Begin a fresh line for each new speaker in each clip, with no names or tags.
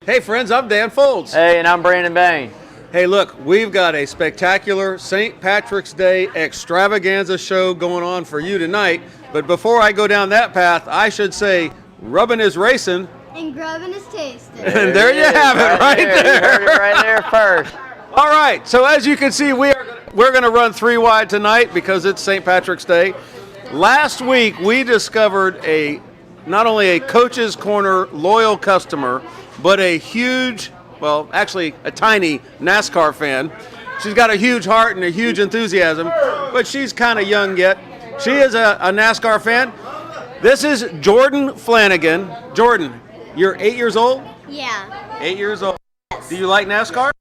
Hey friends, I'm Dan Folds.
Hey, and I'm Brandon Bain.
Hey look, we've got a spectacular St. Patrick's Day extravaganza show going on for you tonight. But before I go down that path, I should say rubbing is racing.
And grubbing is tasting.
And there you have it, right there.
You heard it right there first.
All right, so as you can see, we're going to run 3 wide tonight because it's St. Patrick's Day. Last week, we discovered not only a Coach's Corner loyal customer, but a huge, well, actually a tiny NASCAR fan. She's got a huge heart and a huge enthusiasm, but she's kind of young yet. She is a NASCAR fan. This is Jordan Flanagan. Jordan, you're 8 years old?
Yeah.
8 years old. Do you like NASCAR?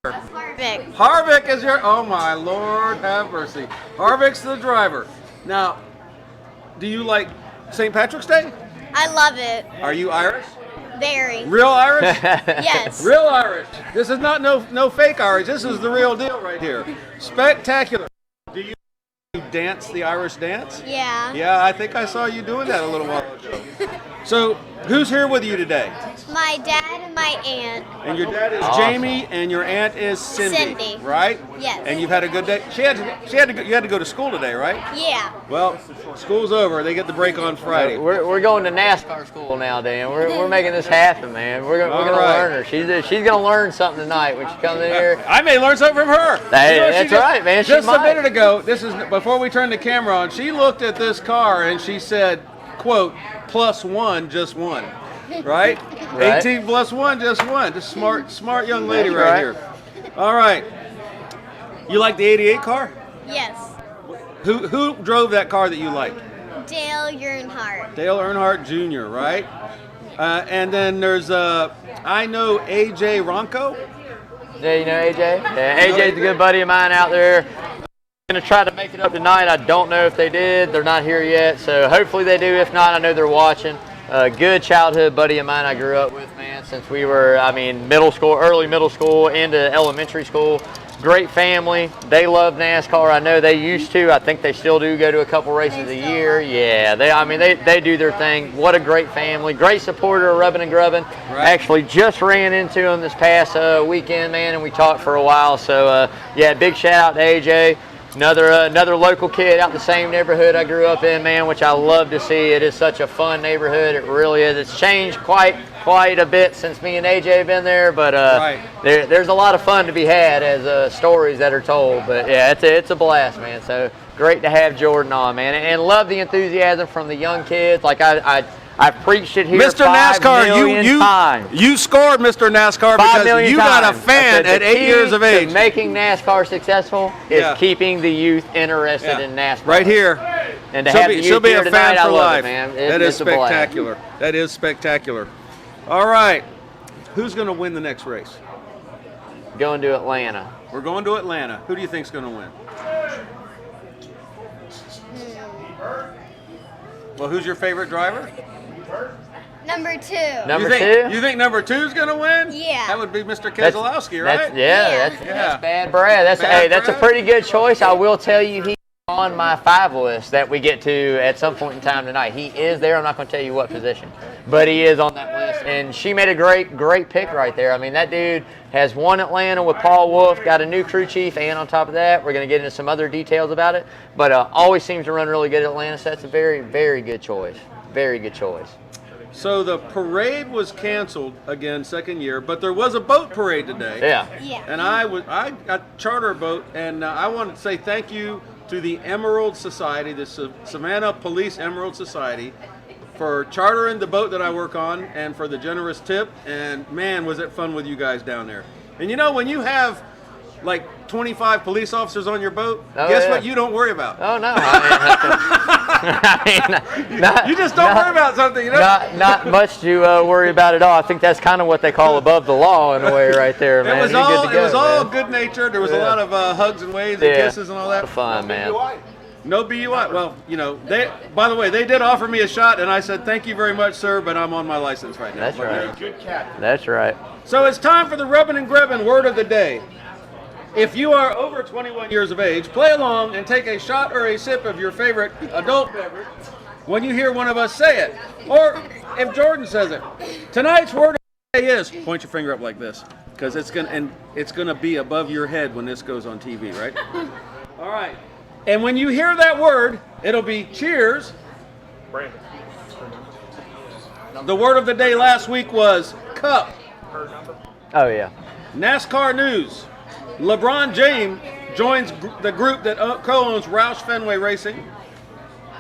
Harvick.
Harvick is your, oh my Lord, have mercy. Harvick's the driver. Now, do you like St. Patrick's Day?
I love it.
Are you Irish?
Very.
Real Irish?
Yes.
Real Irish. This is not no fake Irish. This is the real deal right here. Spectacular. Do you dance the Irish dance?
Yeah.
Yeah, I think I saw you doing that a little while ago. So, who's here with you today?
My dad and my aunt.
And your dad is
Awesome.
Jamie, and your aunt is Cindy.
Cindy.
Right?
Yes.
And you've had a good day. You had to go to school today, right?
Yeah.
Well, school's over. They get the break on Friday.
We're going to NASCAR school now, Dan. We're making this happen, man. We're gonna
right.
learn her. She's gonna learn something tonight when she comes in here.
I may learn something from her.
Hey,
You know,
that's
she
right, man. She
Just a
might.
minute ago, this is before we turned the camera on. She looked at this car and she said, "quote +1, just one." Right?
Right.
18 plus 1, just one. Just smart young lady
That's
right
right.
here. All right. You like the '88 car?
Yes.
Who drove that car that you liked?
Dale Earnhardt.
Dale Earnhardt Jr., right? And then there's, I know AJ Ronco.
Yeah, you know AJ? Yeah, AJ's a good buddy of mine out there. Going to try to make it up tonight. I don't know if they did. They're not here yet, so hopefully they do. If not, I know they're watching. A good childhood buddy of mine I grew up with, man, since we were, middle school, early middle school into elementary school. Great family. They love NASCAR. I know they used to. I think they still do go to a couple races a year. Yeah, they do their thing. What a great family. Great supporter of Rubbin' and Grubbin'.
Right.
Actually just ran into him this past weekend, man, and we talked for a while. So, yeah, big shout out to AJ. Another local kid out the same neighborhood I grew up in, man, which I love to see. It is such a fun neighborhood. It really is. It's changed quite a bit since me and AJ have been there, but
Right.
there's a lot of fun to be had as stories that are told. But yeah, it's a blast, man. So great to have Jordan on, man, and love the enthusiasm from the young kids. Like I've preached it here.
Mr.
5
NASCAR,
million times.
you scored Mr. NASCAR
5
because
million
you got a
times.
fan
I said
at
the
8
key
years of
to
age.
making NASCAR successful is
Yeah.
keeping the youth interested
Yeah.
in NASCAR.
Right here.
And to have the youth
she'll be
here
a
tonight,
fan
I
for
love
life.
it, man.
That is
It's a blast.
spectacular. That is spectacular. All right. Who's going to win the next race?
Going to Atlanta.
We're going to Atlanta. Who do you think's going to win? Well, who's your favorite driver?
Number 2.
Number
you think,
2?
You think number 2's going to win?
Yeah.
That would be Mr. Keselowski, right?
That's
Yeah.
That's bad Brad. That's a
Brad.
pretty good choice. I will tell you, he's on my 5 list that we get to at some point in time tonight. He is there. I'm not going to tell you what position, but he is on that list. And she made a great pick right there. I mean, that dude has won Atlanta with Paul Wolf, got a new crew chief, and on top of that, we're going to get into some other details about it. But always seems to run really good at Atlanta. So that's a very good choice. Very good choice.
So the parade was canceled again, second year, but there was a boat parade today.
Yeah.
Yeah.
And I got charter boat, and I wanted to say thank you to the Emerald Society, the Savannah Police Emerald Society, for chartering the boat that I work on and for the generous tip. And man, was it fun with you guys down there. And you know, when you have like 25 police officers on your boat, guess what you don't worry about?
Oh, no.
You just don't worry about something, you know?
Not much to worry about at all. I think that's kind of what they call above the law in a way right there, man.
It was
You're
all,
good to go,
all
man.
good natured. There was a lot of hugs and waves and kisses and all that.
Fun, man.
No BUI. Well, you know, by the way, they did offer me a shot, and I said, thank you very much, sir, but I'm on my license right now.
That's
But,
right.
Good cat.
That's right.
So it's time for the Rubbin' and Grubbin' word of the day. If you are over 21 years of age, play along and take a shot or a sip of your favorite adult beverage. when you hear one of us say it. Or if Jordan says it. Tonight's word of the day is, point your finger up like this, because it's gonna be above your head when this goes on TV, right? All right. And when you hear that word, it'll be cheers.
Brandon.
The word of the day last week was cup.
Oh, yeah.
NASCAR news. LeBron James joins the group that co-owns Roush Fenway Racing.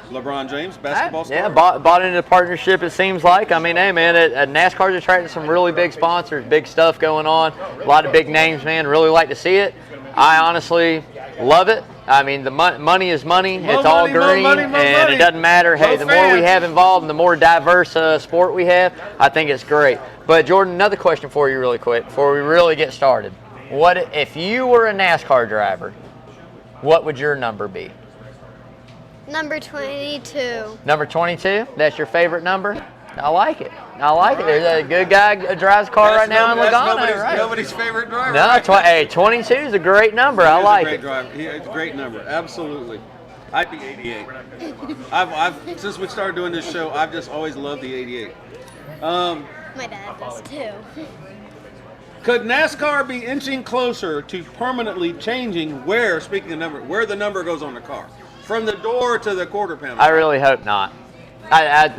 LeBron James, basketball star.
Yeah, bought into the partnership, it seems like. I mean, hey, man, NASCAR's attracting some really big sponsors, big stuff going on. A lot of big names, man. Really like to see it. I honestly love it. I mean, the money is money. It's all green, and it doesn't matter. Hey, the more we have involved and the more diverse sport we have, I think it's great. But, Jordan, another question for you really quick before we really get started. What if you were a NASCAR driver, what would your number be?
Number 22.
Number 22? That's your favorite number? I like it. I like it. There's a good guy who drives a car right now in Logano, right?
Nobody's favorite driver.
No, hey, 22 is a great number. I like it.
It's a great number. Absolutely. I'd be 88. I've since we started doing this show, I've just always loved the 88.
My dad does too.
Could NASCAR be inching closer to permanently changing speaking of number, where the number goes on the car? From the door to the quarter panel?
I really hope not.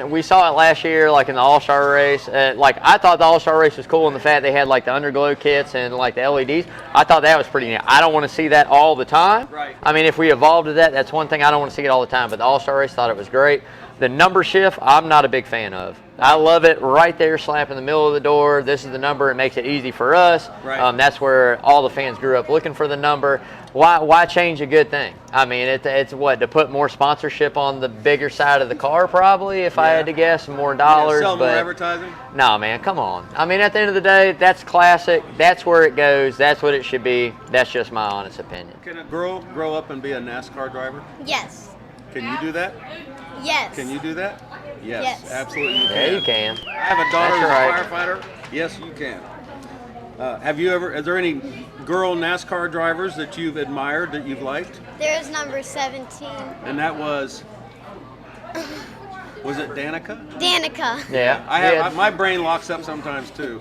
We saw it last year, like in the All-Star race. I thought the All-Star race was cool in the fact they had like the underglow kits and like the LEDs. I thought that was pretty neat. I don't want to see that all the time.
Right.
I mean, if we evolved to that, that's one thing. I don't want to see it all the time. But the All-Star race, thought it was great. The number shift, I'm not a big fan of. I love it right there, slap in the middle of the door. This is the number. It makes it easy for us.
Right.
That's where all the fans grew up looking for the number. Why change a good thing? I mean, it's what, to put more sponsorship on the bigger side of the car, probably, if I had to guess, more dollars.
Sell more advertising?
No, man, come on. I mean, at the end of the day, that's classic. That's where it goes. That's what it should be. That's just my honest opinion.
Can a girl grow up and be a NASCAR driver?
Yes.
Can you do that?
Yes.
Can you do that? Yes,
Yes.
absolutely you can.
Yeah, you can.
I have a daughter who's
That's
a firefighter. Yes, you can. Is there any girl NASCAR drivers that you've admired, that you've liked?
There's number 17.
And that was it Danica?
Danica.
Yeah.
My brain locks up sometimes too.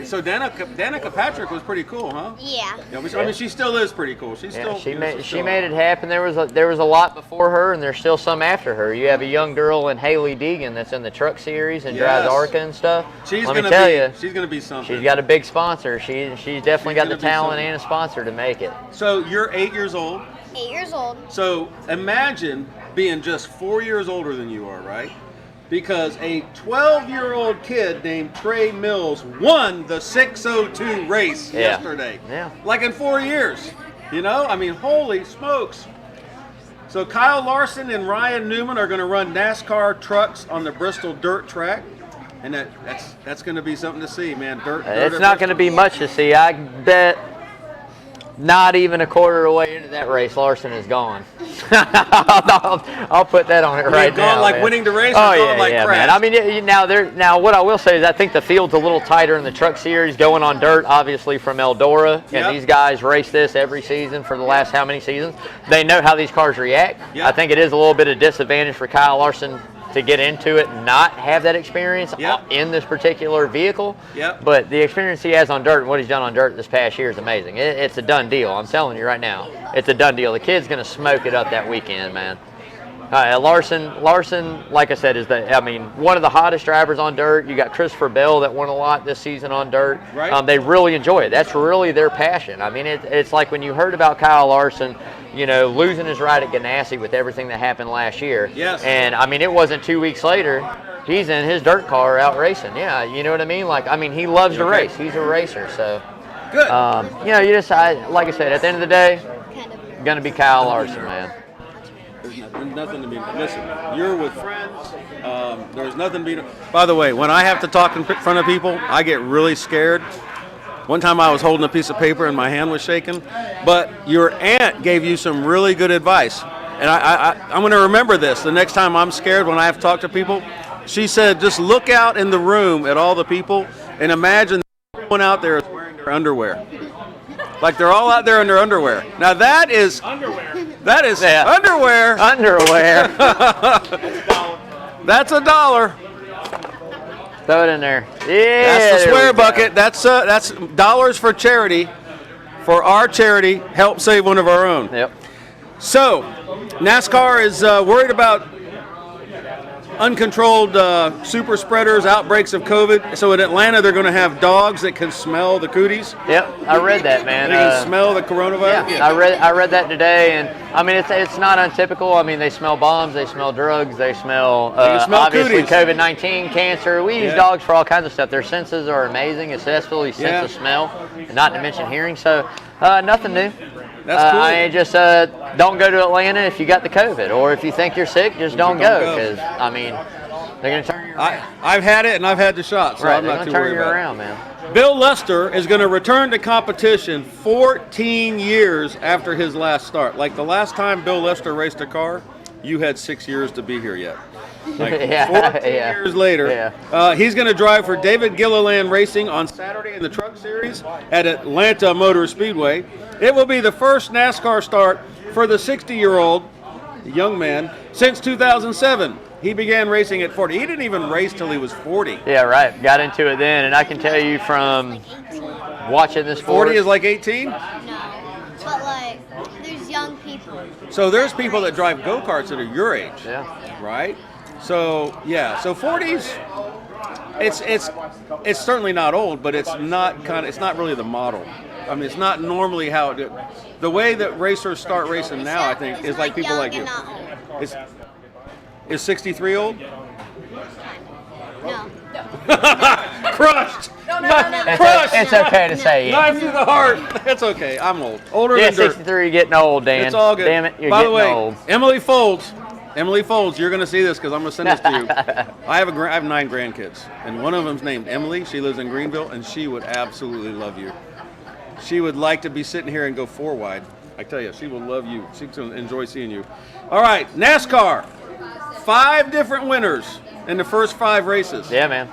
So Danica Patrick was pretty cool, huh?
Yeah.
I mean, she still is pretty cool. She
made it happen. There was a lot before her, and there's still some after her. You have a young girl in Haley Deegan that's in the truck series and drives ARCA and stuff.
She's
Let me tell you,
she's gonna be something.
she's got a big sponsor. She's definitely got the talent and a sponsor to make it.
So you're 8 years old.
8 years old.
So imagine being just 4 years older than you are, right? Because a 12-year-old kid named Trey Mills won the 602 race yesterday.
Yeah.
Like in 4 years. You know? I mean, holy smokes. So Kyle Larson and Ryan Newman are going to run NASCAR trucks on the Bristol dirt track. And that's going to be something to see, man. Dirt
It's not going to be much to see. I bet not even a quarter of the way into that race, Larson is gone. I'll put that on it right now.
Gone like
man.
winning the race?
Oh,
or
yeah,
gone like
yeah,
crash?
man. I mean, now what I will say is I think the field's a little tighter in the truck series, going on dirt, obviously, from Eldora.
Yep.
And these guys race this every season for the last how many seasons? They know how these cars react.
Yep.
I think it is a little bit of disadvantage for Kyle Larson to get into it and not have that experience in this particular vehicle.
Yep.
But the experience he has on dirt and what he's done on dirt this past year is amazing. It's a done deal. I'm telling you right now. It's a done deal. The kid's going to smoke it up that weekend, man. Larson, like I said, is one of the hottest drivers on dirt. You got Christopher Bell that won a lot this season on dirt.
Right.
They really enjoy it. That's really their passion. I mean, it's like when you heard about Kyle Larson, losing his ride at Ganassi with everything that happened last year.
Yes.
And I mean, it wasn't 2 weeks later. He's in his dirt car out racing. Yeah, you know what I mean? He loves to race. He's a racer, so.
Good.
Like I said, at the end of the day, going to be Kyle Larson, man.
There's nothing to be. Listen, you're with friends. There's nothing to be. By the way, when I have to talk in front of people, I get really scared. One time I was holding a piece of paper and my hand was shaking. But your aunt gave you some really good advice. And I'm going to remember this the next time I'm scared when I have to talk to people. She said, just look out in the room at all the people and imagine everyone out there is wearing their underwear. Like they're all out there in their underwear. Now that is underwear. That is underwear.
Underwear.
That's $1.
Throw it in there. Yeah.
That's the
there
swear
we go.
bucket. That's dollars for charity, for our charity. Help save one of our own.
Yep.
So, NASCAR is worried about uncontrolled super spreaders, outbreaks of COVID. So in Atlanta, they're going to have dogs that can smell the cooties.
Yep, I read that, man.
They can smell the coronavirus.
Yeah, I read that today, and I mean it's not untypical. I mean they smell bombs, they smell drugs, they smell,
can smell
obviously
cooties.
COVID-19, cancer. We use dogs for all kinds of stuff. Their senses are amazing, especially sense of smell, and not to mention hearing. So nothing new.
That's cool.
I mean, just don't go to Atlanta if you got the COVID, or if you think you're sick, just don't go, because I mean they're gonna turn you around.
I've had it and I've had the shot, so
Right,
I'm
they're
not
gonna
too
turn
worried
you
about
around,
it.
man.
Bill Lester is going to return to competition 14 years after his last start. Like the last time Bill Lester raced a car, you had 6 years to be here yet. Like 14 years later, he's going to drive for David Gilliland Racing on Saturday in the Truck Series at Atlanta Motor Speedway. It will be the first NASCAR start for the 60-year-old young man since 2007. He began racing at 40. He didn't even race till he was 40.
Yeah, right. Got into it then, and I can tell you from watching this sport.
40 is like 18?
No, but like there's young people.
So there's people that drive go-karts that are your age,
Yeah.
right? So yeah, so 40s, it's certainly not old, but it's not really the model. I mean, it's not normally how it. The way that racers start racing now, I think, is like people like you. Is 63 old?
No.
Crushed.
It's okay to say yeah.
Knife through the heart. It's okay. I'm old. Older
Yeah,
than dirt.
63, getting old, Dan.
It's all good.
Damn it, you're
By the
getting
way,
old.
Emily Folds, you're going to see this because I'm going to send this to you. I have 9 grandkids, and one of them's named Emily. She lives in Greenville, and she would absolutely love you. She would like to be sitting here and go 4 wide. I tell you, she will love you. She's going to enjoy seeing you. All right, NASCAR. 5 different winners in the first 5 races.
Yeah, man.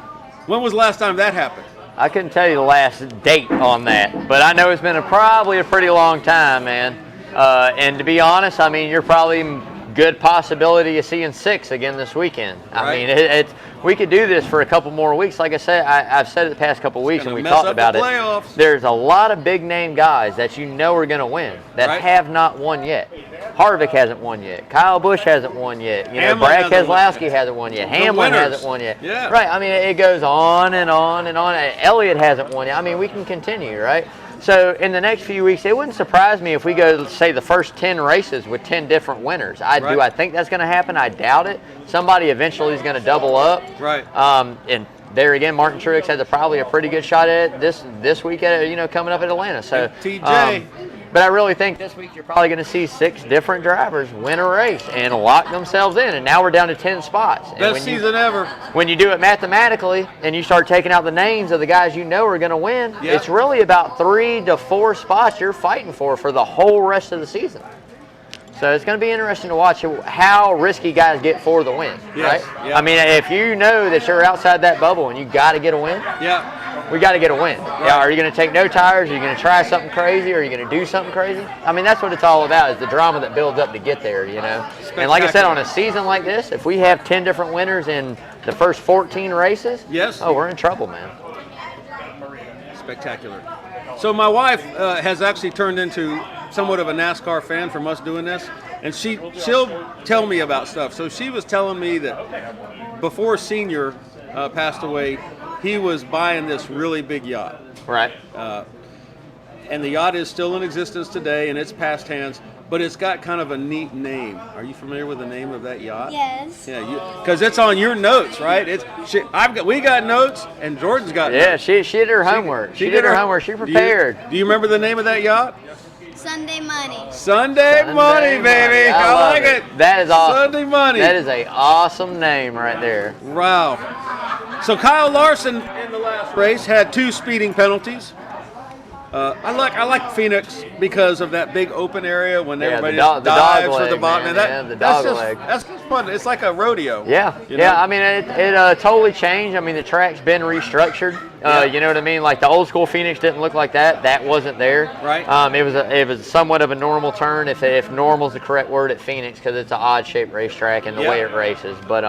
When was the last time that happened?
I couldn't tell you the last date on that, but I know it's been probably a pretty long time, man. And to be honest, I mean, you're probably good possibility of seeing 6 again this weekend.
Right.
I mean, we could do this for a couple more weeks. Like I said, I've said it the past couple weeks, and we talked about it.
Playoffs.
There's a lot of big name guys that you know are going to win that have not won yet. Harvick hasn't won yet. Kyle Busch hasn't won yet. You know, Brad Keselowski hasn't won yet. Hamlin hasn't won yet.
Yeah.
Right. I mean, it goes on and on and on. Elliott hasn't won yet. I mean, we can continue, right? So in the next few weeks, it wouldn't surprise me if we go, say, the first 10 races with 10 different winners. Do I think that's going to happen? I doubt it. Somebody eventually is going to double up.
Right.
And there again, Martin Truex has probably a pretty good shot at it this week, coming up at Atlanta. So
TJ.
But I really think this week you're probably going to see 6 different drivers win a race and lock themselves in. And now we're down to 10 spots.
Best season ever.
When you do it mathematically and you start taking out the names of the guys you know are going to win, it's really about 3 to 4 spots you're fighting for the whole rest of the season. So it's going to be interesting to watch how risky guys get for the win, right?
Yeah.
I mean, if you know that you're outside that bubble and you got to get a win, we got to get a win.
Right.
Yeah, are you going to take no tires? Are you going to try something crazy? Are you going to do something crazy? I mean, that's what it's all about, is the drama that builds up to get there, you know? And like I said, on a season like this, if we have 10 different winners in the first 14 races, we're in trouble, man.
Spectacular. So my wife has actually turned into somewhat of a NASCAR fan from us doing this, and she'll tell me about stuff. So she was telling me that before Senior passed away, he was buying this really big yacht.
Right.
And the yacht is still in existence today, and it's past hands, but it's got kind of a neat name. Are you familiar with the name of that yacht?
Yes.
Yeah, because it's on your notes, right? We got notes, and Jordan's got notes.
Yeah, she did her homework. She did her homework. She prepared.
Do you remember the name of that yacht?
Sunday Money.
Sunday Money, baby. I like it.
That is awesome.
Sunday Money.
That is an awesome name right there.
Wow. So Kyle Larson in the last race had 2 speeding penalties. I like Phoenix because of that big open area when everybody
the
just
dog
dives for the
leg,
bottom.
man, the dog leg.
That's just fun. It's like a rodeo.
Yeah,
you know?
yeah. I mean, it totally changed. I mean, the track's been restructured. You know what I mean? Like the old school Phoenix didn't look like that. That wasn't there.
Right.
It was somewhat of a normal turn, if normal's the correct word at Phoenix, because it's an odd shaped racetrack and the way it races. But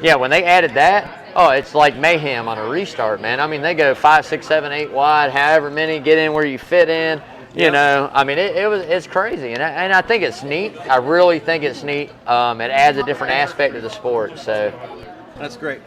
yeah, when they added that. Oh, it's like mayhem on a restart, man. I mean, they go 5, 6, 7, 8 wide, however many, get in where you fit in. You know, I mean, it's crazy, and I think it's neat. I really think it's neat. It adds a different aspect to the sport. So
that's great.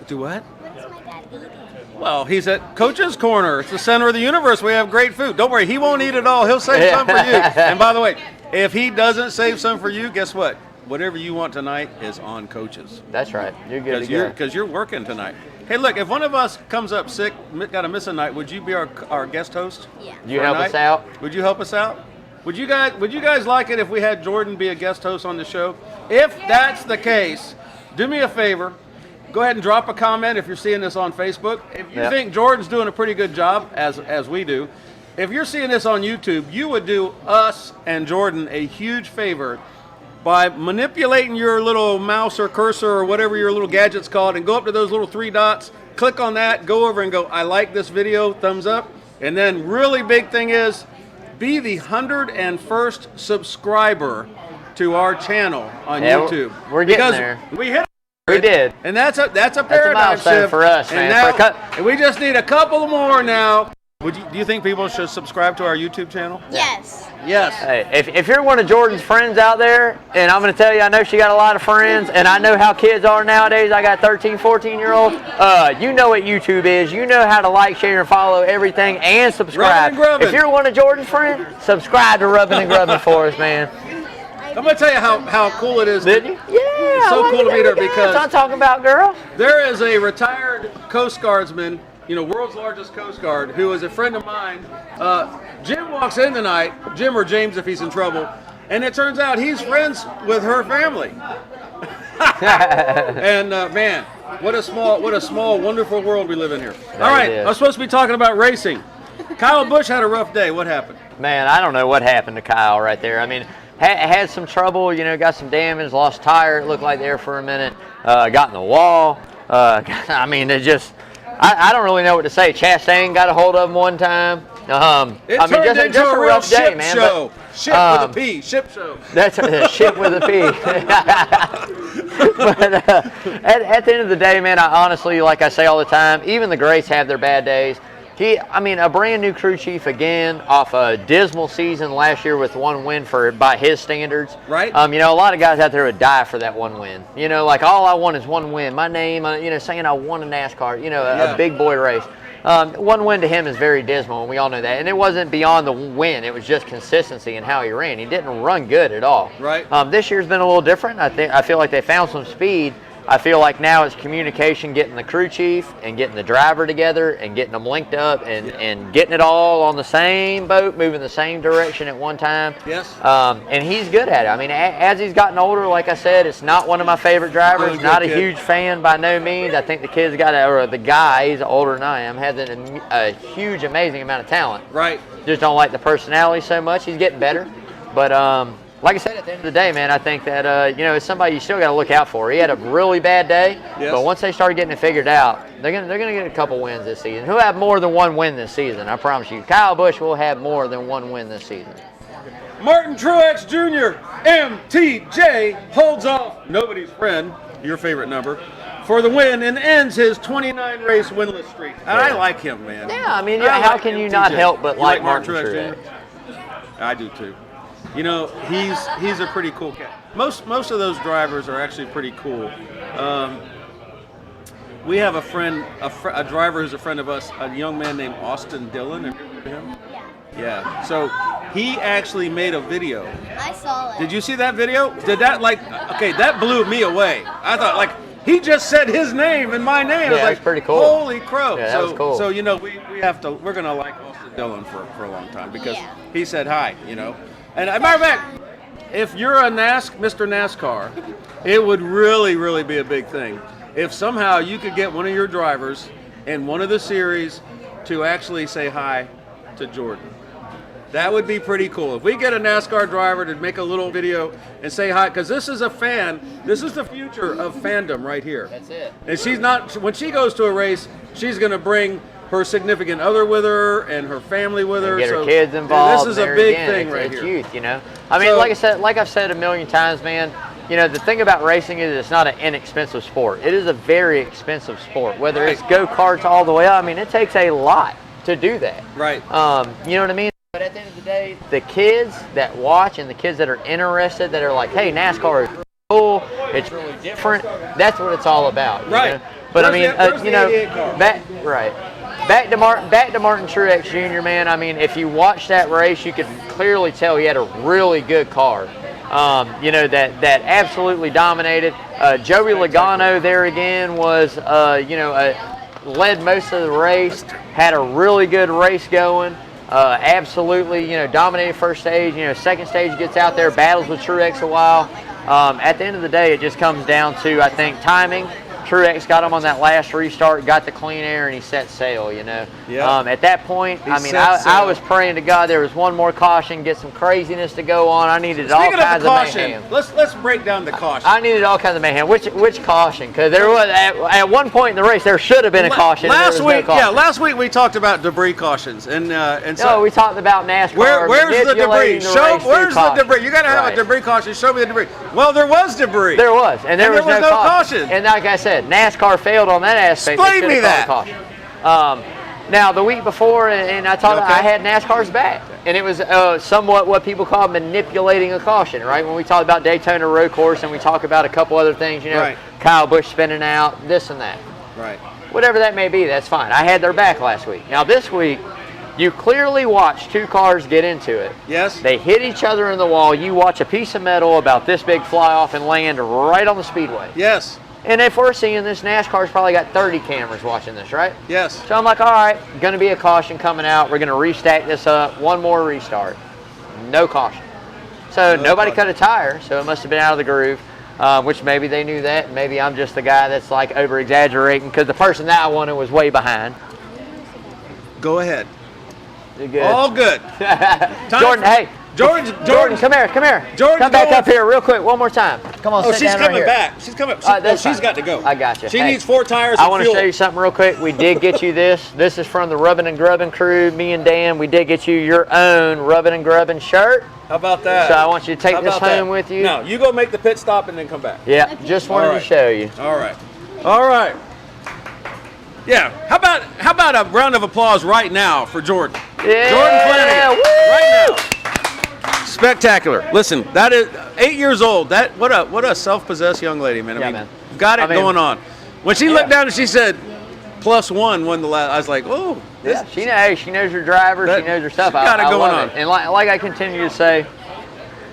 Do what?
What's my dad eating?
Well, he's at Coach's Corner. It's the center of the universe. We have great food. Don't worry, he won't eat it all. He'll save some for you. And by the way, if he doesn't save some for you, guess what? Whatever you want tonight is on Coach's.
that's right. You're good to go.
Because you're working tonight. Hey, look, if one of us comes up sick, got to miss a night, would you be our guest host?
Yeah.
You help us out?
Would you help us out? Would you guys like it if we had Jordan be a guest host on the show? If that's the case, do me a favor. Go ahead and drop a comment if you're seeing this on Facebook. If you think Jordan's doing a pretty good job, as we do, if you're seeing this on YouTube, you would do us and Jordan a huge favor by manipulating your little mouse or cursor or whatever your little gadget's called and go up to those little 3 dots, click on that, go over and go, I like this video, thumbs up. And then really big thing is, be the 101st subscriber to our channel on YouTube.
We're getting there.
We hit
We did.
And that's a paradigm
milestone
shift
for us,
and
man.
Now, and we just need a couple more now. Do you think people should subscribe to our YouTube channel?
Yes.
Yes.
Hey, if you're one of Jordan's friends out there, and I'm going to tell you, I know she got a lot of friends, and I know how kids are nowadays. I got 13, 14-year-olds. You know what YouTube is. You know how to like, share, and follow everything, and subscribe.
Rubbin' and Grubbin'.
If you're one of Jordan's friends, subscribe to Rubbin' and Grubbin' for us, man.
I'm going to tell you how cool it is.
Did you? Yeah.
It's so cool to meet her because
that's what I'm talking about, girl.
There is a retired Coast Guardsman, world's largest Coast Guard, who is a friend of mine. Jim walks in tonight, Jim or James if he's in trouble, and it turns out he's friends with her family. And man, what a small, wonderful world we live in here. All right, I was supposed to be talking about racing. Kyle Busch had a rough day. What happened?
Man, I don't know what happened to Kyle right there. I mean, had some trouble, got some damage, lost tire, it looked like there for a minute, got in the wall. I mean, it just, I don't really know what to say. Chastain got a hold of him one time.
It turned into a real
rough day,
ship
man.
show.
But,
ship with a P, ship show.
That's a ship with a P. But at the end of the day, man, I honestly, like I say all the time, even the greats have their bad days. A brand new crew chief again, off a dismal season last year with one win by his standards.
Right.
A lot of guys out there would die for that one win. Like all I want is one win. My name, saying I won a NASCAR, a big boy race. One win to him is very dismal, and we all know that. And it wasn't beyond the win; it was just consistency in how he ran. He didn't run good at all.
Right.
This year's been a little different. I feel like they found some speed. I feel like now it's communication, getting the crew chief and getting the driver together and getting them linked up and getting it all on the same boat, moving the same direction at one time.
Yes.
And he's good at it. I mean, as he's gotten older, like I said, it's not one of my favorite drivers. Not a huge fan by no means. I think the guy, he's older than I am, has a huge, amazing amount of talent.
Right.
Just don't like the personality so much. He's getting better. But like I said, at the end of the day, man, I think that, it's somebody you still got to look out for. He had a really bad day, but once they start getting it figured out, they're gonna get a couple wins this season. He'll have more than one win this season, I promise you. Kyle Busch will have more than one win this season.
Martin Truex Jr., MTJ, holds off nobody's friend, your favorite number, for the win and ends his 29-race winless streak. And I like him, man.
Yeah, I mean, how can you not help but like Martin Truex?
I do too. He's a pretty cool cat. Most of those drivers are actually pretty cool. We have a driver who's a friend of us, a young man named Austin Dillon. Have you heard of him? Yeah. So he actually made a video.
I saw it.
Did you see that video? That blew me away. I thought he just said his name and my name.
Yeah, that's pretty cool.
Holy crow.
Yeah, that was cool.
So we're gonna like Austin Dillon for a long time because he said hi, And as a matter of fact, if you're a Mr. NASCAR, it would really, really be a big thing if somehow you could get one of your drivers in one of the series to actually say hi to Jordan. That would be pretty cool. If we get a NASCAR driver to make a little video and say hi, because this is a fan, this is the future of fandom right here.
That's it.
And she's not, when she goes to a race, she's going to bring her significant other with her and her family with her.
Get her
So,
kids involved.
This is a big thing right
it's
here.
Youth, you know. I mean, like I've said a million times, man. You know, the thing about racing is it's not an inexpensive sport. It is a very expensive sport. Whether it's go-karts all the way up, I mean, it takes a lot to do that.
Right.
You know what I mean? But at the end of the day, the kids that watch and the kids that are interested, that are like, hey, NASCAR is really cool, it's really different, that's what it's all about.
Right.
You know? But
Where's
you know, back to Martin Truex Jr., man. I mean, if you watch that race, you could clearly tell he had a really good car. You know, that absolutely dominated. Joey Logano there again was, you know, led most of the race, had a really good race going. Absolutely, you know, dominated first stage. You know, second stage gets out there, battles with Truex a while. At the end of the day, it just comes down to, I think, timing. Truex got him on that last restart, got the clean air, and he set sail, you know.
Yep.
At that point, I was praying to God there was one more caution, get some craziness to go on. I needed all kinds of mayhem.
Let's break down the caution.
I needed all kinds of mayhem. Which caution? Because there was at one point in the race there should have been a caution.
Last week,
no caution.
last week we talked about debris cautions, and so
no, we talked about NASCAR.
where's the debris? Where's the debris? You got to have
Right.
a debris caution. Show me the debris. Well, there was debris.
There was, and there was no
caution.
And like I said, NASCAR failed on that aspect.
Explain me that.
Caution. Now, the week before, and I thought I had NASCAR's back, and it was somewhat what people call manipulating a caution, right? When we talk about Daytona Road Course and we talk about a couple other things, you know,
right.
Kyle Busch spinning out, this and that.
Right.
Whatever that may be, that's fine. I had their back last week. Now, this week, you clearly watch two cars get into it.
Yes.
They hit each other in the wall. You watch a piece of metal about this big fly off and land right on the speedway.
Yes.
And if we're seeing this, NASCAR's probably got 30 cameras watching this, right?
Yes.
So I'm like, all right, going to be a caution coming out. We're going to restack this up. One more restart. No caution. So nobody cut a tire, so it must have been out of the groove, which maybe they knew that. Maybe I'm just the guy that's like over-exaggerating because the person that I wanted was way behind.
Go ahead.
You're good.
All good.
Jordan, hey. Jordan, come here.
Jordan's
come back up here real quick one more time. Come on, sit
she's
down right
coming
here.
back. She's coming. She's got to go.
I got you.
She needs 4 tires.
I want to show you something real quick. We did get you this. This is from the Rubbin' and Grubbin' crew. Me and Dan, we did get you your own Rubbin' and Grubbin' shirt.
How about that?
So I want you to take this home with you.
No, you go make the pit stop and then come back.
Yeah, just wanted to show you.
All right. All right. Yeah. How about a round of applause right now for Jordan?
Yeah.
Jordan Flanagan.
Woo!
Right now. Spectacular. Listen, that is 8 years old. What a self-possessed young lady, man. I mean, got it going on. When she looked down and she said, +1 won the last, I was like, oh.
She knows her driver. She knows her stuff.
She got it going on.
And like I continue to say,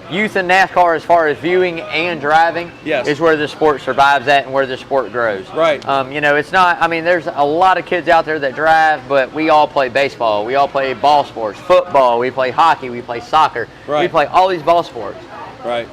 youth in NASCAR, as far as viewing and driving, is where the sport survives at and where the sport grows.
Right.
You know, it's not, I mean, there's a lot of kids out there that drive, but we all play baseball. We all play ball sports, football. We play hockey. We play soccer.
Right.
We play all these ball sports.
Right.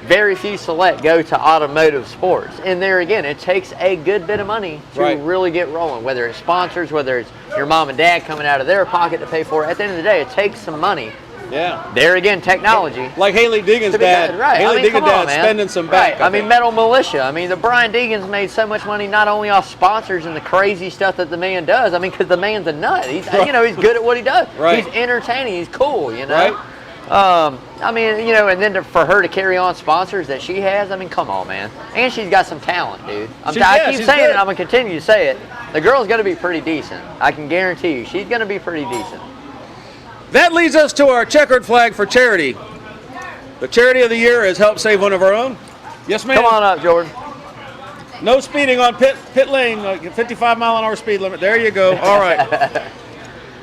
Very few select go to automotive sports. And there again, it takes a good bit of money to really get rolling, whether it's sponsors, whether it's your mom and dad coming out of their pocket to pay for it. At the end of the day, it takes some money.
Yeah.
There again, technology.
Like Haley Deegan's dad.
Right.
Haley Deegan's dad spending some back.
I mean, Metal Militia. I mean, the Brian Deegan's made so much money not only off sponsors and the crazy stuff that the man does. I mean, because the man's a nut. He's, you know, he's good at what he does.
Right.
He's entertaining. He's cool. You know.
Right.
I mean, you know, and then for her to carry on sponsors that she has, I mean, come on, man. And she's got some talent, dude. I keep saying it. I'm gonna continue to say it. The girl's gonna be pretty decent. I can guarantee you, she's gonna be pretty decent.
That leads us to our checkered flag for charity. The charity of the year has helped save one of our own. Yes, ma'am.
Come on up, Jordan.
No speeding on pit lane, 55-mile-an-hour speed limit. There you go. All right.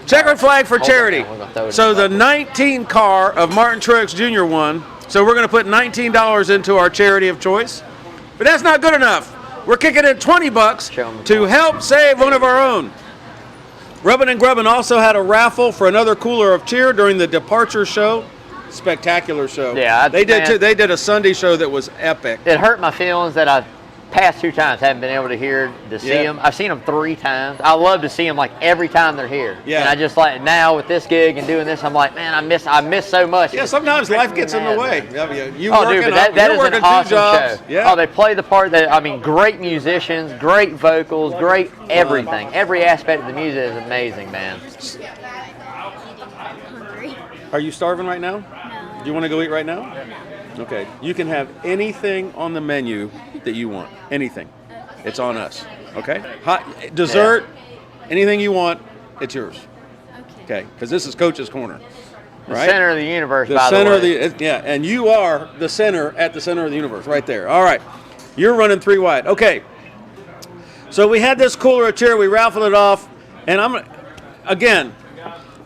Checkered flag for charity. So the 19 car of Martin Truex Jr. won. So we're going to put $19 into our charity of choice. But that's not good enough. We're kicking in $20 to help save one of our own. Rubbin' and Grubbin' also had a raffle for another cooler of cheer during the departure show. Spectacular show.
Yeah,
they did too. They did a Sunday show that was epic.
It hurt my feelings that I past 2 times haven't been able to see them. I've seen them 3 times. I love to see them like every time they're here.
Yeah.
And I just like now with this gig and doing this, I'm like, man, I miss so much.
Yeah, sometimes life gets in the way. You
Oh, dude, but that is an awesome show.
Yeah.
Oh, they play the part that, I mean, great musicians, great vocals, great everything. Every aspect of the music is amazing, man.
Hungry.
Are you starving right now?
No.
Do you want to go eat right now? Okay. You can have anything on the menu that you want. Anything. It's on us. Okay? Hot dessert, anything you want, it's yours. Okay? Because this is Coach's Corner.
The
right?
center of the universe,
The
by
center
the way.
of the yeah, and you are the center at the center of the universe, right there. All right. You're running 3 wide. Okay. So we had this cooler of cheer, we raffled it off, and again,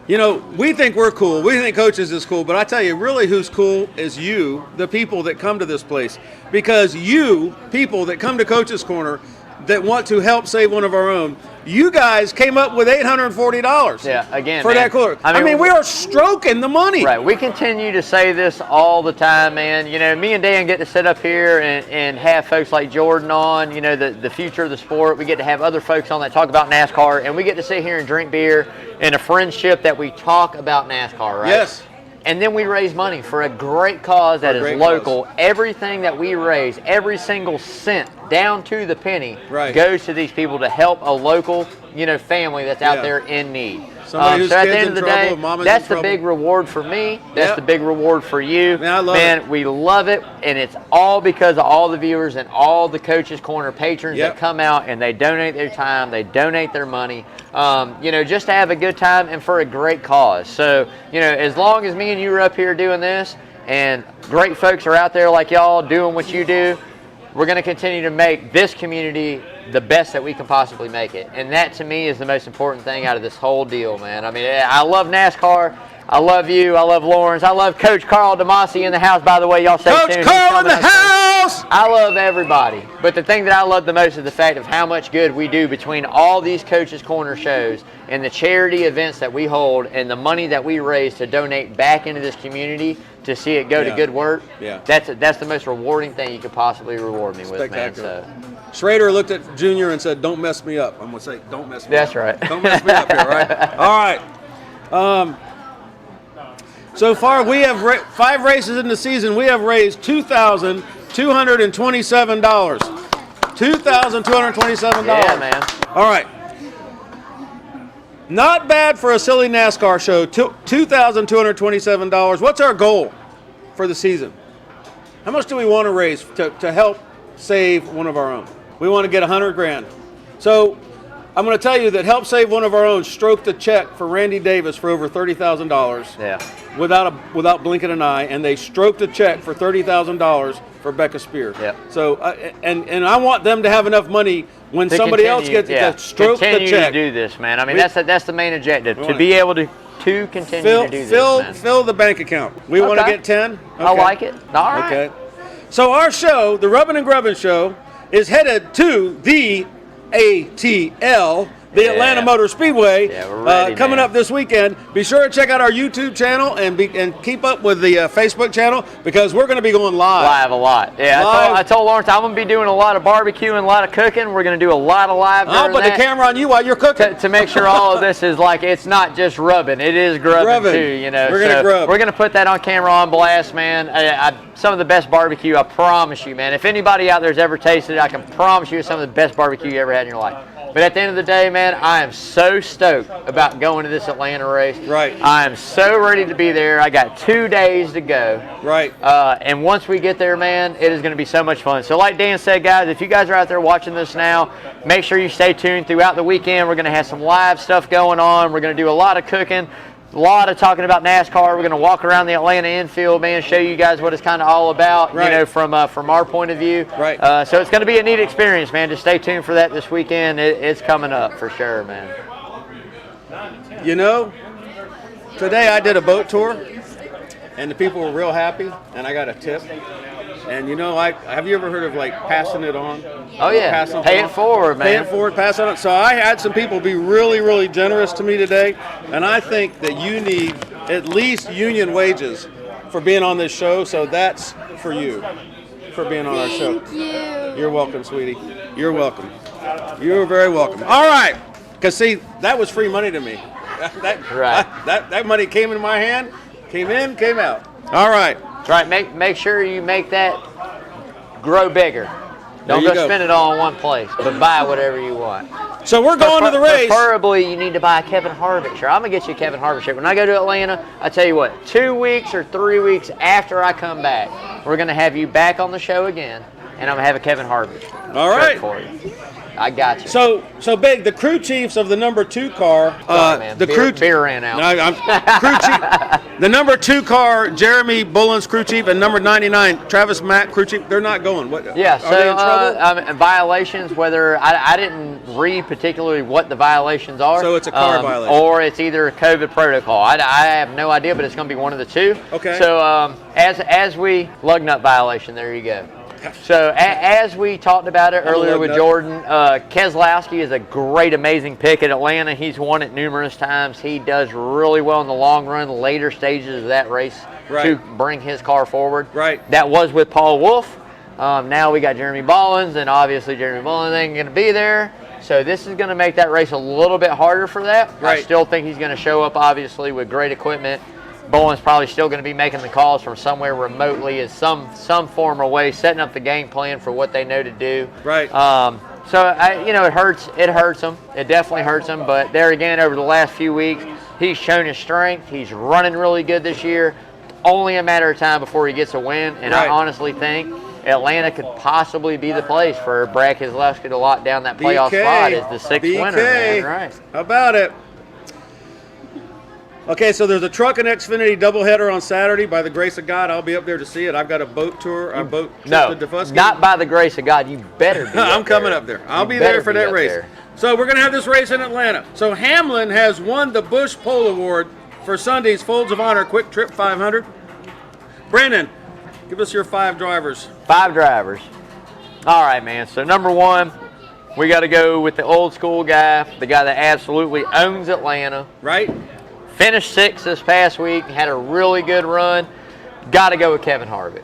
you know, we think we're cool. We think Coaches is cool, but I tell you, really who's cool is you, the people that come to this place. Because you, people that come to Coach's Corner, that want to help save one of our own, you guys came up with $840.
Yeah, again,
for
man,
that cooler.
I mean,
we are stroking the money.
Right, we continue to say this all the time, man. You know, me and Dan get to sit up here and have folks like Jordan on, you know, the future of the sport. We get to have other folks on that talk about NASCAR, and we get to sit here and drink beer in a friendship that we talk about NASCAR, right?
Yes.
And then we raise money for a great cause that is local.
Cause.
Everything that we raise, every single cent, down to the penny, goes to these people to help a local, you know, family that's out there in need.
Somebody whose
so at
kid's
the end
in
of the
trouble,
day,
mama's
that's
in
the
trouble.
big reward for me. That's the big reward for you.
Man, I love it.
We love it, and it's all because of all the viewers and all the Coach's Corner patrons that come out and they donate their time, they donate their money, you know, just to have a good time and for a great cause. So, you know, as long as me and you are up here doing this and great folks are out there like y'all doing what you do, we're going to continue to make this community the best that we can possibly make it. And that, to me, is the most important thing out of this whole deal, man. I mean, I love NASCAR. I love you. I love Lawrence. I love Coach Carl DeMasi in the house, by the way. Y'all stay tuned.
Coach Carl in the house!
I love everybody. But the thing that I love the most is the fact of how much good we do between all these Coach's Corner shows and the charity events that we hold and the money that we raise to donate back into this community to see it go to good work.
Yeah.
That's the most rewarding thing you could possibly reward me with, man. So.
Schrader looked at Junior and said, "Don't mess me up." I'm gonna say, "Don't mess me up."
That's right.
Don't mess me up here, right? All right. So far, we have 5 races in the season. We have raised $2,227. $2,227.
Yeah, man.
All right. Not bad for a silly NASCAR show. $2,227. What's our goal for the season? How much do we want to raise to help save one of our own? We want to get $100,000. So I'm going to tell you that Help Save One of Our Own stroked a check for Randy Davis for over $30,000.
Yeah.
Without blinking an eye, and they stroked a check for $30,000 for Becca Spears.
Yep.
So and I want them to have enough money when somebody else gets to stroke the check.
Continue to do this, man. I mean, that's the main objective, to be able to continue to do this, man.
Fill the bank account. We want to get 10. Okay.
I like it. All right.
Okay. So our show, the Rubbin' and Grubbin' Show, is headed to the ATL, the Atlanta Motor Speedway,
we're ready,
coming
man.
up this weekend. Be sure to check out our YouTube channel and keep up with the Facebook channel, because we're going to be going live.
A lot. Yeah, I told Lawrence I'm going to be doing a lot of barbecue and a lot of cooking. We're going to do a lot of live during
I'll put the camera on you while you're cooking.
to make sure all of this is like, it's not just rubbing, it is grubbing too, you know.
We're going to grub.
We're going to put that on camera on blast, man. Some of the best barbecue, I promise you, man. If anybody out there's ever tasted it, I can promise you it's some of the best barbecue you ever had in your life. But at the end of the day, man, I am so stoked about going to this Atlanta race.
Right.
I am so ready to be there. I got 2 days to go.
Right.
And once we get there, man, it is going to be so much fun. So like Dan said, guys, if you guys are out there watching this now, make sure you stay tuned throughout the weekend. We're going to have some live stuff going on. We're going to do a lot of cooking. A lot of talking about NASCAR. We're going to walk around the Atlanta infield, man, show you guys what it's kind of all about, you know, from our point of view.
Right.
So it's going to be a neat experience, man. Just stay tuned for that this weekend. It's coming up for sure, man.
You know, today I did a boat tour, and the people were real happy, and I got a tip. And you know, have you ever heard of like passing it on?
Oh yeah, pay it forward, man.
Pay it forward, pass it on. So I had some people be really, really generous to me today, and I think that you need at least union wages for being on this show. So that's for you, for being on our show.
Thank you.
You're welcome, sweetie. You're welcome. You're very welcome. All right. Because, see, that was free money to me. That money came in my hand, came in, came out. All right.
That's right. Make sure you make that grow bigger. Don't go spend it all in one place, but buy whatever you want.
So we're going to the race.
Preferably, you need to buy a Kevin Harvick shirt. I'm going to get you a Kevin Harvick shirt. When I go to Atlanta, I tell you what, 2 weeks or 3 weeks after I come back, we're going to have you back on the show again, and I'm going to have a Kevin Harvick shirt for you. I got you.
So Big, the crew chiefs of the number 2 car.
Beer ran out.
Crew chief, the number 2 car, Jeremy Bullen's crew chief, and number 99, Travis Mack, crew chief. They're not going. What?
Yeah.
Are they in trouble?
Violations. Whether I didn't read particularly what the violations are.
So it's a car violation,
or it's either a COVID protocol. I have no idea, but it's going to be one of the two.
Okay.
So as we lug nut violation, there you go. So as we talked about it earlier with Jordan, Keselowski is a great, amazing pick at Atlanta. He's won it numerous times. He does really well in the long run, later stages of that race to bring his car forward.
Right.
That was with Paul Wolfe. Now we got Jeremy Bollins, and obviously Jeremy Bollins ain't going to be there. So this is going to make that race a little bit harder for that.
Right.
I still think he's going to show up, obviously, with great equipment. Bowen's probably still going to be making the calls from somewhere remotely as some form or way, setting up the game plan for what they know to do.
Right.
So it hurts. It hurts him. It definitely hurts him. But there again, over the last few weeks, he's shown his strength. He's running really good this year. Only a matter of time before he gets a win. And I honestly think Atlanta could possibly be the place for Brad Keselowski to lock down that playoff spot as the 6th winner. Man. Right.
How about it? Okay, so there's a truck and Xfinity doubleheader on Saturday. By the grace of God, I'll be up there to see it. I've got a boat tour, to DeFusky.
Not by the grace of God. You better be
I'm coming up there. I'll be there for that race. So we're going to have this race in Atlanta. So Hamlin has won the Busch Pole Award for Sunday's Folds of Honor Quick Trip 500. Brandon, give us your 5 drivers.
5 drivers. All right, man. So number 1, we got to go with the old school guy, the guy that absolutely owns Atlanta.
Right.
Finished 6th this past week, had a really good run. Got to go with Kevin Harvick.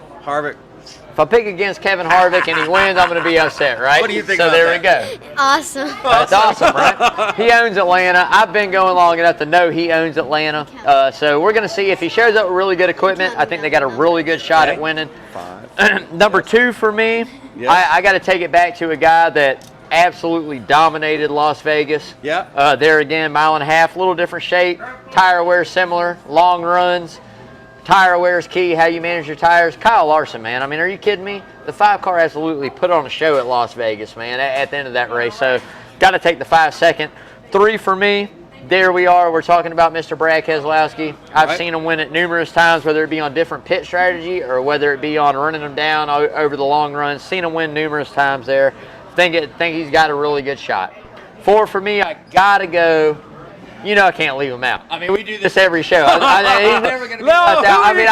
If I pick against Kevin Harvick and he wins, I'm going to be upset, right?
What do you think
So
about
there
that?
we go.
Awesome.
That's awesome, right? He owns Atlanta. I've been going long enough to know he owns Atlanta. So we're going to see if he shows up with really good equipment. I think they got a really good shot at winning.
5.
Number 2 for me, I got to take it back to a guy that absolutely dominated Las Vegas.
Yeah.
There again, 1.5 miles, a little different shape. Tire wear similar, long runs. Tire wear is key, how you manage your tires. Kyle Larson, man. I mean, are you kidding me? The 5 car absolutely put on a show at Las Vegas, man, at the end of that race. So got to take the 5 second. 3 for me. There we are. We're talking about Mr. Brad Keselowski. I've seen him win it numerous times, whether it be on different pit strategy or whether it be on running them down over the long runs. Seen him win numerous times there. Think he's got a really good shot. 4 for me, I gotta go. I can't leave him out. I mean, we do this every show. He's never gonna be left out. I mean,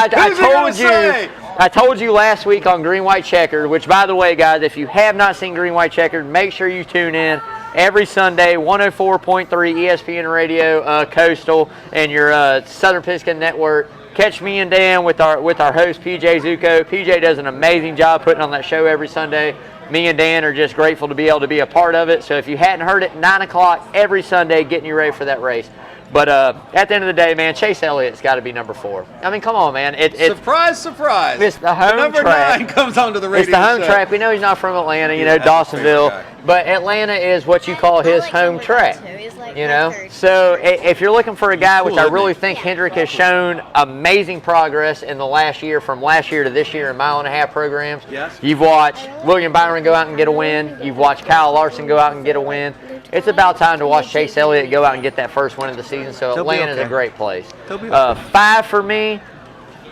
I told you last week on Green White Checkered, which by the way, guys, if you have not seen Green White Checkered, make sure you tune in every Sunday, 104.3 ESPN Radio, Coastal, and your Southern Pisgah Network. Catch me and Dan with our host PJ Zuko. PJ does an amazing job putting on that show every Sunday. Me and Dan are just grateful to be able to be a part of it. So if you hadn't heard it, 9 o'clock every Sunday, getting you ready for that race. But at the end of the day, man, Chase Elliott's got to be number 4. I mean, come on, man.
Surprise, surprise.
It's the home
number
track.
9 comes onto the radio.
It's the home track. We know he's not from Atlanta, Dawsonville. But Atlanta is what you call his home track. So if you're looking for a guy, which I really think Hendrick has shown amazing progress in the last year, from last year to this year in 1.5 mile programs.
Yes.
You've watched William Byron go out and get a win. You've watched Kyle Larson go out and get a win. It's about time to watch Chase Elliott go out and get that first win of the season. So Atlanta's a great place. 5 for me.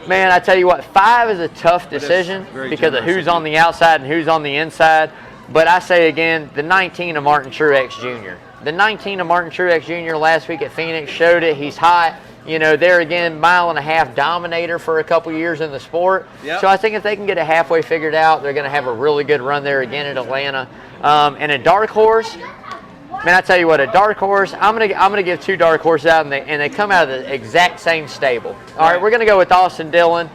Man, I tell you what, 5 is a tough decision because of who's on the outside and who's on the inside. But I say again, the 19 of Martin Truex Jr. The 19 of Martin Truex Jr. last week at Phoenix showed it. He's hot. There again, 1.5 mile dominator for a couple years in the sport. Yep. So I think if they can get it halfway figured out, they're going to have a really good run there again at Atlanta. And a dark horse, man, I tell you what, a dark horse, I'm gonna give 2 dark horses out, and they come out of the exact same stable. All right, we're going to go with Austin Dillon.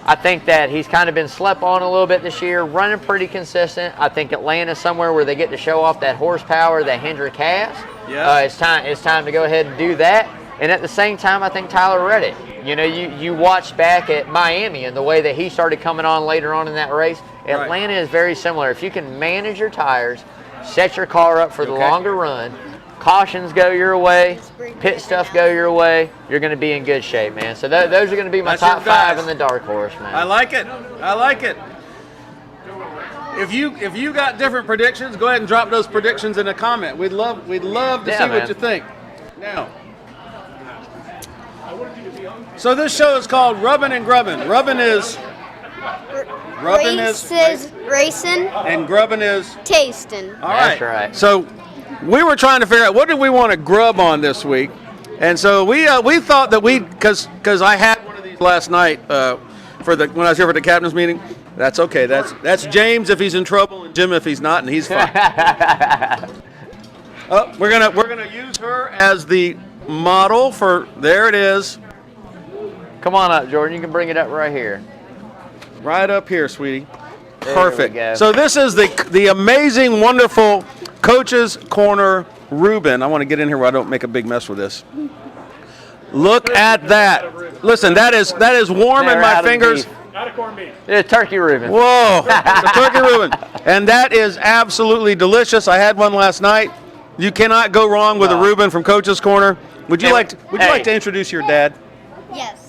I think that he's kind of been slept on a little bit this year, running pretty consistent. I think Atlanta's somewhere where they get to show off that horsepower that Hendrick has.
Yes.
It's time to go ahead and do that. And at the same time, I think Tyler Reddick. You know, you watched back at Miami and the way that he started coming on later on in that race. Atlanta is very similar. If you can manage your tires, set your car up for the longer run, cautions go your way, pit stuff go your way, you're going to be in good shape, man. So those are going to be my top 5 in the dark horse, man.
I like it. I like it. If you got different predictions, go ahead and drop those predictions in a comment. We'd love to see what you think. Now, so this show is called Rubbin' and Grubbin'. Rubbin' is
racing,
and grubbin' is
tasting.
All right.
That's right.
So we were trying to figure out what did we want to grub on this week, and so we thought that because I had one of these last night when I was here for the captain's meeting. That's okay. That's James if he's in trouble and Jim if he's not, and he's fine. We're gonna use her as the model for. There it is.
Come on up, Jordan. You can bring it up right here.
Right up here, sweetie.
There
Perfect.
we go.
So this is the amazing, wonderful Coach's Corner Reuben. I want to get in here where I don't make a big mess with this. Look at that. Listen, that is warm in my fingers.
Not a corned beef.
It's turkey Reuben.
Whoa, the turkey Reuben. And that is absolutely delicious. I had one last night. You cannot go wrong with a Reuben from Coach's Corner. Would you like to introduce your dad?
Yes.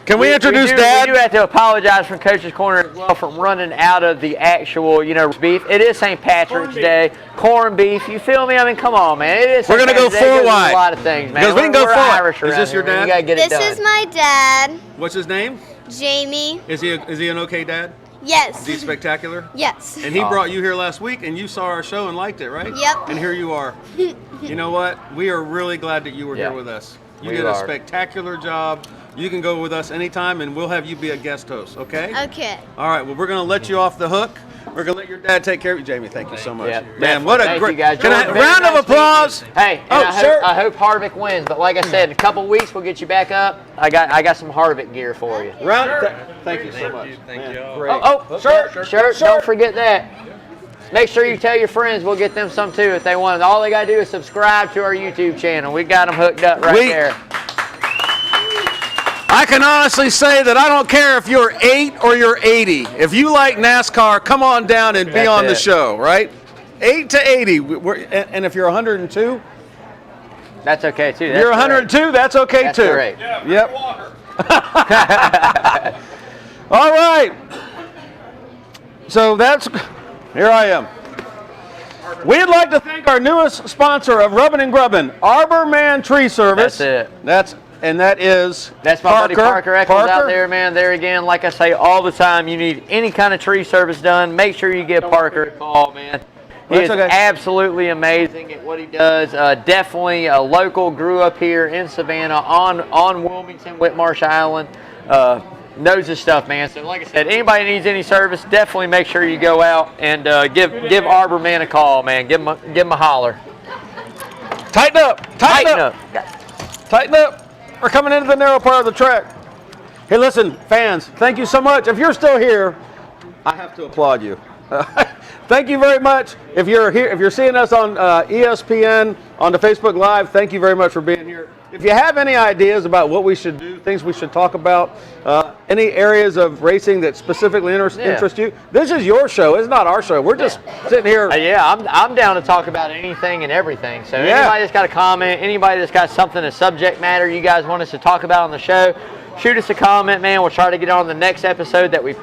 Can we introduce Dad?
We do have to apologize from Coach's Corner as well for running out of the actual, beef. It is St. Patrick's Day. Corned beef. You feel me? I mean, come on, man. It is.
We're going to go 4 wide.
A lot of things, man.
Because we can go 4 wide.
Is
this your dad?
You got to get it done.
This is my dad,
What's his name?
Jamie.
Is he an okay dad?
Yes.
Is he spectacular?
Yes.
And he brought you here last week, and you saw our show and liked it, right?
Yep.
And here you are. You know what? We are really glad that you were here with us. You did a spectacular job. You can go with us anytime, and we'll have you be a guest host, okay?
Okay.
All right, well, we're going to let you off the hook. We're going to let your dad take care of you. Jamie, thank you so much.
Yeah,
Man, what a great...
Guys.
Can I, round of applause.
Hey, I hope Harvick wins, but like I said, in a couple weeks, we'll get you back up. I got some Harvick gear for you.
Thank you so much.
Thank you.
Great.
Shirt. Don't forget that. Make sure you tell your friends. We'll get them some too if they want. All they got to do is subscribe to our YouTube channel. We got them hooked up right there.
I can honestly say that I don't care if you're 8 or you're 80. If you like NASCAR, come on down and be on the show, right? 8 to 80. And if you're 102,
that's okay too.
You're 102, that's okay too.
Correct.
Yep. All right. So here I am. We'd like to thank our newest sponsor of Rubbin' and Grubbin', Arborman Tree Service.
That's it.
That's
my buddy Parker Eccles out there, man. There again, like I say all the time, you need any kind of tree service done, make sure you give Parker a call, man. He is absolutely amazing at what he does. Definitely a local, grew up here in Savannah on Wilmington, Whitmarsh Island. Knows his stuff, man. So like I said, anybody needs any service, definitely make sure you go out and give Arborman a call, man. Give him a holler.
Tighten up. Tighten up. We're coming into the narrow part of the track. Hey, listen, fans, thank you so much. If you're still here, I have to applaud you. Thank you very much. If you're here, if you're seeing us on ESPN, on the Facebook Live, thank you very much for being here. If you have any ideas about what we should do, things we should talk about, any areas of racing that specifically interest you, this is your show. It's not our show. We're just sitting here.
I'm down to talk about anything and everything. So anybody that's got a comment, anybody that's got something, a subject matter you guys want us to talk about on the show, shoot us a comment, man. We'll try to get on the next episode that we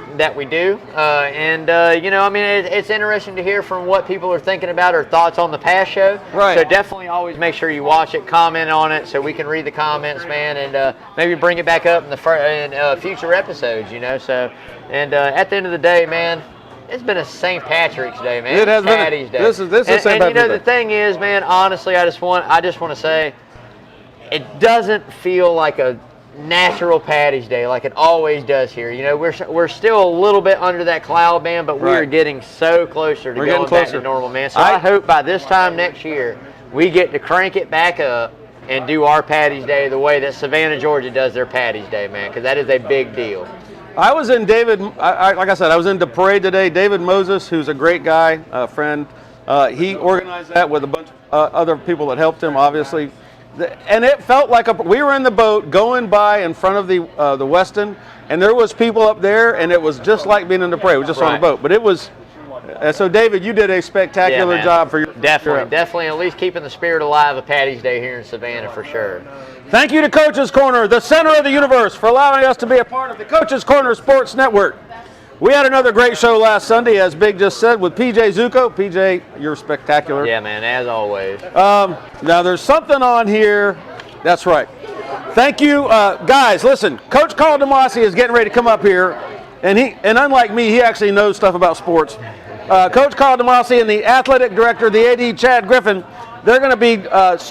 do. It's interesting to hear from what people are thinking about or thoughts on the past show.
Right.
So definitely always make sure you watch it, comment on it, so we can read the comments, man, and maybe bring it back up in future episodes. So, at the end of the day, man, it's been a St. Patrick's Day, man.
It has
Patty's
been.
Day.
This is St. Patrick's Day.
The thing is, man, honestly, I just want to say, it doesn't feel like a natural Patty's Day like it always does here. We're still a little bit under that cloud band, but we are getting so closer to going back to normal, man. So I hope by this time next year we get to crank it back up and do our Patty's Day the way that Savannah, Georgia does their Patty's Day, man, because that is a big deal.
I was in David, like I said, I was in DePray today. David Moses, who's a great guy, a friend, he organized that with a bunch of other people that helped him, obviously. And it felt like we were in the boat going by in front of the Weston, and there was people up there, and it was just like being in DePray. We were just on a boat. But it was, so David, you did a spectacular job for your
Definitely at least keeping the spirit alive of Patty's Day here in Savannah for sure.
Thank you to Coach's Corner, the center of the universe, for allowing us to be a part of the Coach's Corner Sports Network. We had another great show last Sunday, as Big just said, with PJ Zuko. PJ, you're spectacular.
Yeah, man, as always.
Now, there's something on here. That's right. Thank you. Guys, listen, Coach Carl DeMasi is getting ready to come up here, and unlike me, he actually knows stuff about sports. Coach Carl DeMasi and the athletic director, the AD, Chad Griffin, they're going to be Coach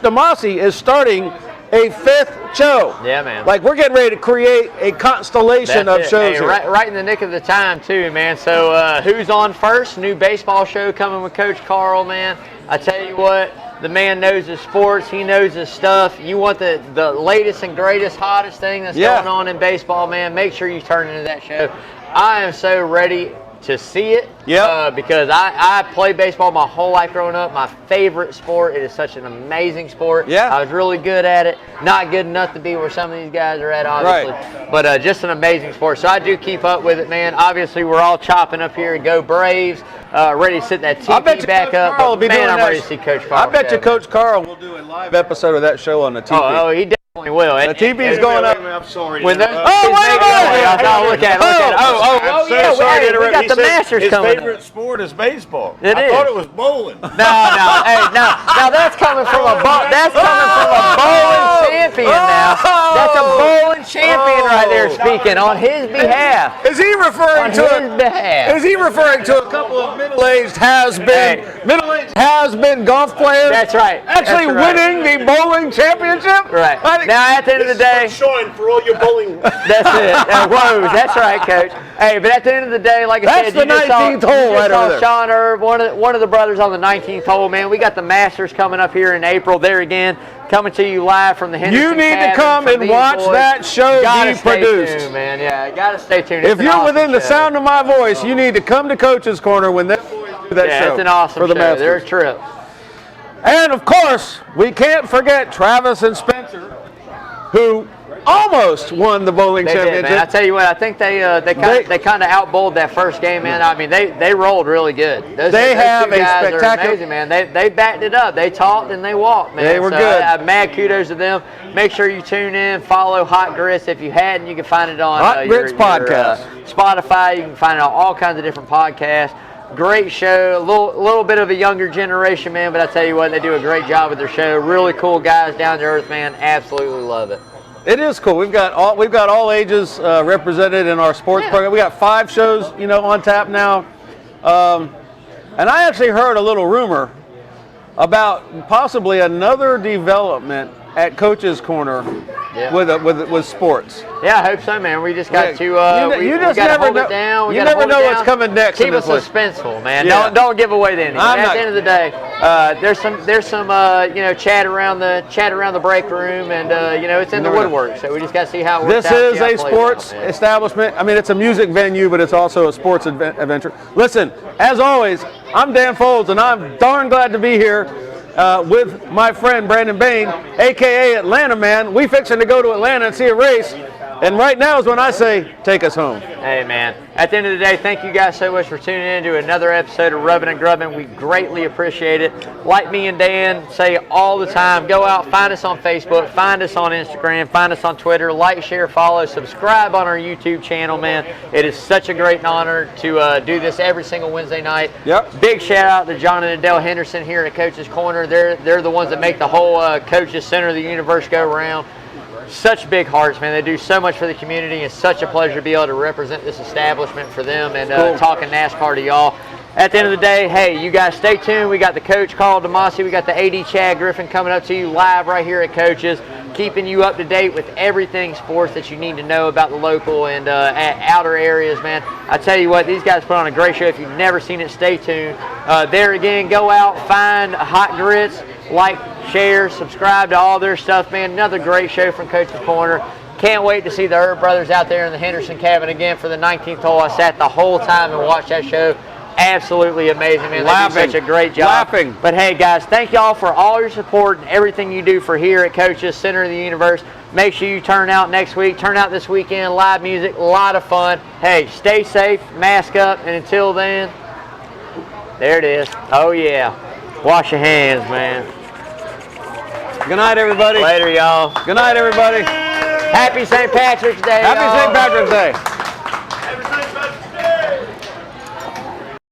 DeMasi is starting a 5th show.
Yeah, man.
Like, we're getting ready to create a constellation of shows here.
Right in the nick of the time, too, man. So, who's on first? New baseball show coming with Coach Carl, man. I tell you what, the man knows his sports. He knows his stuff. You want the latest and greatest, hottest thing that's going on in baseball, man. Make sure you turn into that show. I am so ready to see it because I played baseball my whole life growing up. My favorite sport. It is such an amazing sport.
Yeah.
I was really good at it. Not good enough to be where some of these guys are at, obviously.
Right.
But just an amazing sport. So I do keep up with it, man. Obviously, we're all chopping up here. Go Braves. Ready to sit that TV back up.
Carl will be doing
I'm
that.
ready to see Coach Carl.
I bet you Coach Carl will do a live episode of that show on the TV.
Oh, he definitely will.
The TV's going up.
I'm sorry.
When those
wait a minute!
look at it.
I'm so
yeah,
sorry to
we
interrupt.
got
He
the
said
Masters
his
coming
favorite
up.
sport is baseball.
It
I
is.
thought it was bowling.
No, now that's coming from a bowling champion now. That's a bowling champion right there speaking on his behalf.
Is he referring to
his behalf.
Is he referring to a couple of middle-aged has-been golf players?
That's right.
Actually winning the bowling championship?
Right. Now at the end of the day,
Showing for all your bowling.
that's it. Whoa, that's right, Coach. Hey, but at the end of the day, like I said,
That's the 19th hole right over there.
Sean Erb, one of the brothers on the 19th hole, man. We got the Masters coming up here in April. There again, coming to you live from the Henderson
You need to
cabin
come
from
and
these
watch
boys.
that show
Gotta
be
stay
produced.
tuned, man. Yeah, gotta stay tuned.
If you're within the sound of my voice, you need to come to Coach's Corner when them boys do that show.
it's an awesome
for the
show.
Masters.
They're a trip.
And of course, we can't forget Travis and Spencer, who almost won the bowling
They did,
championship.
man. I tell you what, I think they kind of outbowled that first game, man. I mean, they rolled really good. Those
have
two
a
guys are
spectacular-
amazing, man. They backed it up. They talked and they walked, man.
They were
so
good.
Mad kudos to them. Make sure you tune in, follow Hot Grits. If you hadn't, you can find it on
Hot Grits podcast.
Spotify. You can find it on all kinds of different podcasts. Great show, a little bit of a younger generation, man, but I tell you what, they do a great job with their show. Really cool guys, down to earth, man. Absolutely love it.
It is cool. We've got all ages represented in our sports program. We got 5 shows, on tap now. And I actually heard a little rumor about possibly another development at Coach's Corner with sports.
Yeah, I hope so, man. We just got to
you just never
hold
know.
it down.
You never know what's coming next.
Keep
in
us
this
suspenseful, man.
Yeah.
Don't give away the ending.
I'm
At
not-
the end of the day, there's some chat around the break room, and it's in the
Never know.
woodwork. So we just got to see how it works
This
out.
is
see how it
a
plays
sports
out, man.
establishment. I mean, it's a music venue, but it's also a sports adventure. Listen, as always, I'm Dan Folds, and I'm darn glad to be here with my friend Brandon Bain, a.k.a. Atlanta Man. We fixing to go to Atlanta and see a race, and right now is when I say, take us home.
Hey, man. At the end of the day, thank you guys so much for tuning in to another episode of Rubbin' and Grubbin'. We greatly appreciate it. Like me and Dan say all the time, go out, find us on Facebook, find us on Instagram, find us on Twitter, like, share, follow, subscribe on our YouTube channel, man. It is such a great honor to do this every single Wednesday night.
Yep.
Big shout out to John and Adele Henderson here at Coach's Corner. They're the ones that make the whole Coach's Center of the universe go round. Such big hearts, man. They do so much for the community. It's such a pleasure to be able to represent this establishment for them and talking NASCAR to y'all. At the end of the day, hey, you guys stay tuned. We got the coach, Carl DeMasi. We got the AD, Chad Griffin, coming up to you live right here at Coach's, keeping you up to date with everything sports that you need to know about the local and outer areas, man. I tell you what, these guys put on a great show. If you've never seen it, stay tuned. There again, go out, find Hot Grits, like, share, subscribe to all their stuff, man. Another great show from Coach's Corner. Can't wait to see the Herb brothers out there in the Henderson cabin again for the 19th hole. I sat the whole time and watched that show. Absolutely amazing, man. They do such a great job.
Laughing.
But hey, guys, thank y'all for all your support and everything you do for here at Coaches Center of the Universe. Make sure you turn out next week. Turn out this weekend. Live music, a lot of fun. Hey, stay safe, mask up, and until then, there it is. Oh, yeah. Wash your hands, man.
Good night, everybody.
Later, y'all.
Good night, everybody.
Happy St. Patrick's Day,
Happy
y'all.
St. Patrick's Day.